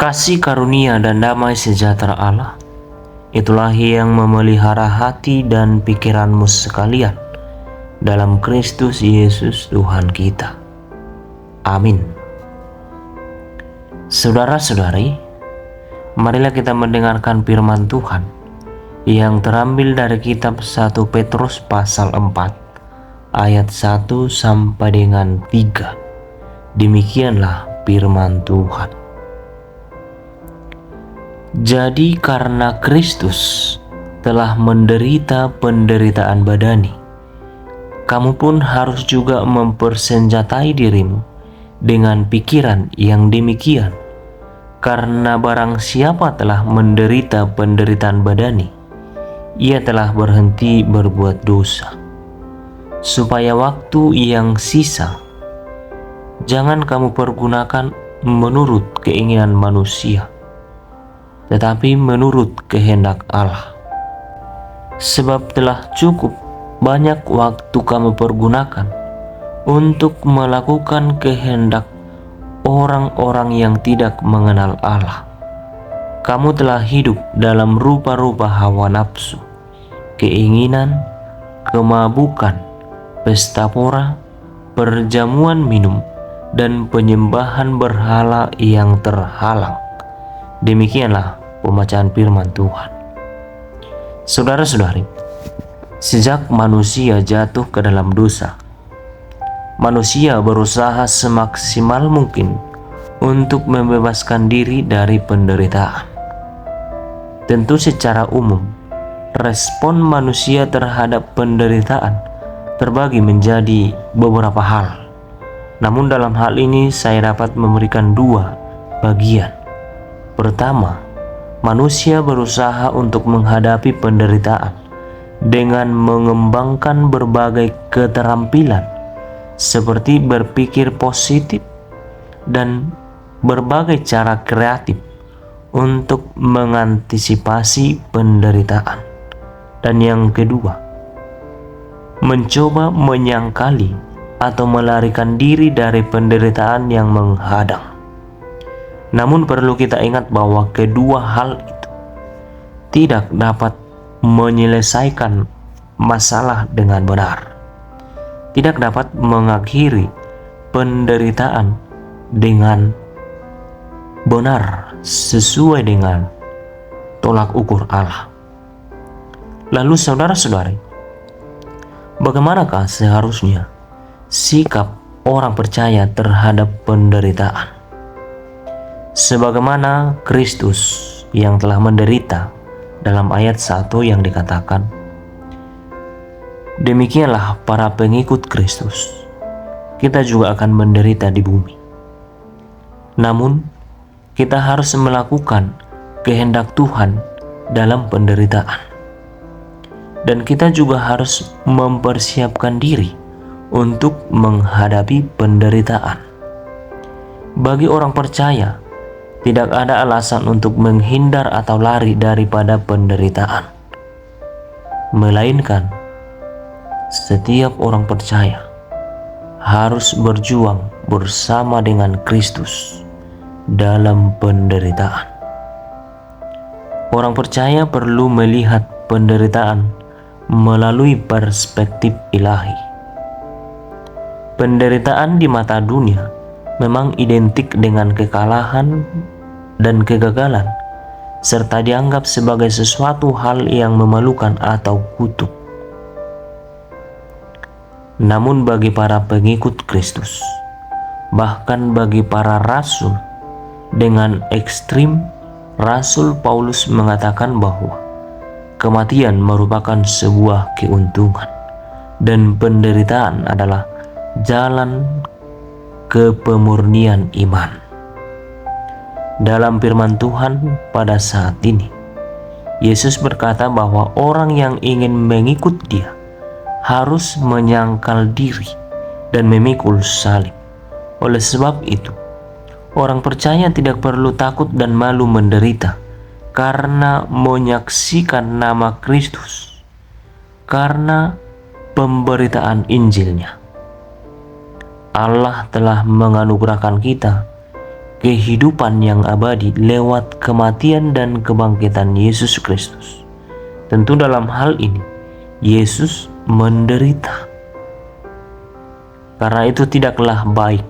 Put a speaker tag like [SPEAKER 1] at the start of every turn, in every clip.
[SPEAKER 1] Kasih karunia dan damai sejahtera Allah, itulah yang memelihara hati dan pikiranmu sekalian dalam Kristus Yesus Tuhan kita. Amin. Saudara-saudari, marilah kita mendengarkan firman Tuhan yang terambil dari kitab 1 Petrus pasal 4 ayat 1 sampai dengan 3. Demikianlah firman Tuhan. Jadi karena Kristus telah menderita penderitaan badani, kamu pun harus juga mempersenjatai dirimu dengan pikiran yang demikian. Karena barang siapa telah menderita penderitaan badani, ia telah berhenti berbuat dosa, supaya waktu yang sisa jangan kamu pergunakan menurut keinginan manusia, tetapi menurut kehendak Allah. Sebab telah cukup banyak waktu kamu pergunakan untuk melakukan kehendak orang-orang yang tidak mengenal Allah. Kamu telah hidup dalam rupa-rupa hawa nafsu, keinginan, kemabukan, pesta pora, perjamuan minum, dan penyembahan berhala yang terhalang. Demikianlah pembacaan firman Tuhan. Saudara-saudari, sejak manusia jatuh ke dalam dosa, manusia berusaha semaksimal mungkin untuk membebaskan diri dari penderitaan. Tentu secara umum, respon manusia terhadap penderitaan terbagi menjadi beberapa hal. Namun dalam hal ini saya dapat memberikan dua bagian. Pertama, manusia berusaha untuk menghadapi penderitaan dengan mengembangkan berbagai keterampilan seperti berpikir positif dan berbagai cara kreatif untuk mengantisipasi penderitaan. Dan yang kedua, mencoba menyangkali atau melarikan diri dari penderitaan yang menghadang. Namun perlu kita ingat bahwa kedua hal itu tidak dapat menyelesaikan masalah dengan benar, tidak dapat mengakhiri penderitaan dengan benar sesuai dengan tolak ukur Allah. Lalu saudara-saudari, bagaimanakah seharusnya sikap orang percaya terhadap penderitaan? Sebagaimana Kristus yang telah menderita dalam ayat 1 yang dikatakan, demikianlah para pengikut Kristus, kita juga akan menderita di bumi. Namun, kita harus melakukan kehendak Tuhan dalam penderitaan. Dan kita juga harus mempersiapkan diri untuk menghadapi penderitaan. Bagi orang percaya, tidak ada alasan untuk menghindar atau lari daripada penderitaan. Melainkan, setiap orang percaya harus berjuang bersama dengan Kristus dalam penderitaan. Orang percaya perlu melihat penderitaan melalui perspektif ilahi. Penderitaan di mata dunia memang identik dengan kekalahan dan kegagalan, serta dianggap sebagai sesuatu hal yang memalukan atau kutuk. Namun bagi para pengikut Kristus, bahkan bagi para rasul, dengan ekstrim, Rasul Paulus mengatakan bahwa kematian merupakan sebuah keuntungan dan penderitaan adalah jalan ke pemurnian iman. Dalam firman Tuhan pada saat ini, Yesus berkata bahwa orang yang ingin mengikut Dia harus menyangkal diri dan memikul salib. Oleh sebab itu, orang percaya tidak perlu takut dan malu menderita karena menyaksikan nama Kristus, karena pemberitaan Injilnya. Allah telah menganugerahkan kita kehidupan yang abadi lewat kematian dan kebangkitan Yesus Kristus. Tentu dalam hal ini Yesus menderita. Karena itu tidaklah baik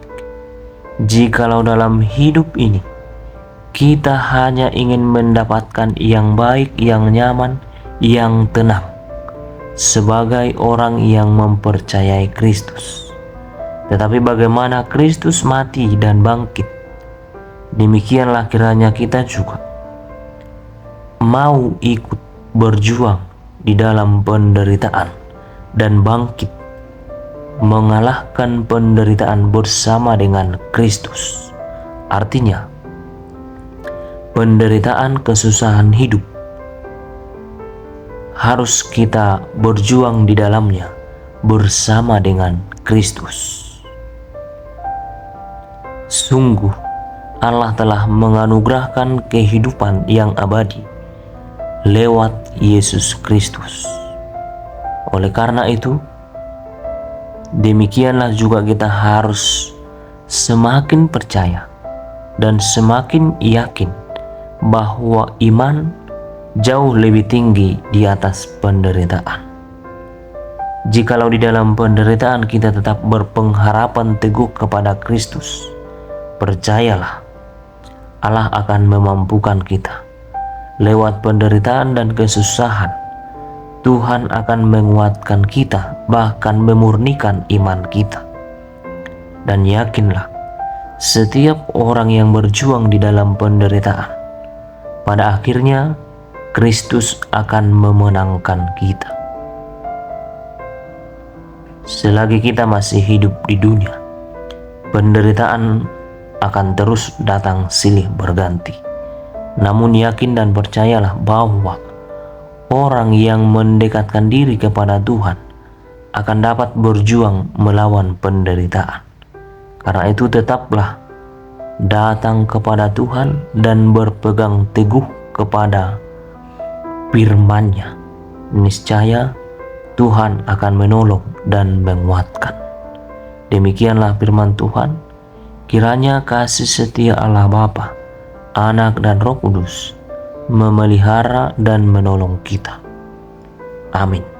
[SPEAKER 1] jikalau dalam hidup ini kita hanya ingin mendapatkan yang baik, yang nyaman, yang tenang sebagai orang yang mempercayai Kristus. Tetapi bagaimana Kristus mati dan bangkit, demikianlah kiranya kita juga mau ikut berjuang di dalam penderitaan dan bangkit mengalahkan penderitaan bersama dengan Kristus. Artinya, penderitaan kesusahan hidup harus kita berjuang di dalamnya bersama dengan Kristus. Sungguh Allah telah menganugerahkan kehidupan yang abadi lewat Yesus Kristus. Oleh karena itu, demikianlah juga kita harus semakin percaya dan semakin yakin bahwa iman jauh lebih tinggi di atas penderitaan. Jikalau di dalam penderitaan kita tetap berpengharapan teguh kepada Kristus, percayalah Allah akan memampukan kita. Lewat penderitaan dan kesusahan, Tuhan akan menguatkan kita, bahkan memurnikan iman kita. Dan yakinlah, setiap orang yang berjuang di dalam penderitaan, pada akhirnya Kristus akan memenangkan kita. Selagi kita masih hidup di dunia, penderitaan akan terus datang silih berganti. Namun yakin dan percayalah bahwa orang yang mendekatkan diri kepada Tuhan akan dapat berjuang melawan penderitaan. Karena itu tetaplah datang kepada Tuhan dan berpegang teguh kepada firman-Nya. Niscaya Tuhan akan menolong dan menguatkan. Demikianlah firman Tuhan. Kiranya kasih setia Allah Bapa, Anak dan Roh Kudus memelihara dan menolong kita. Amin.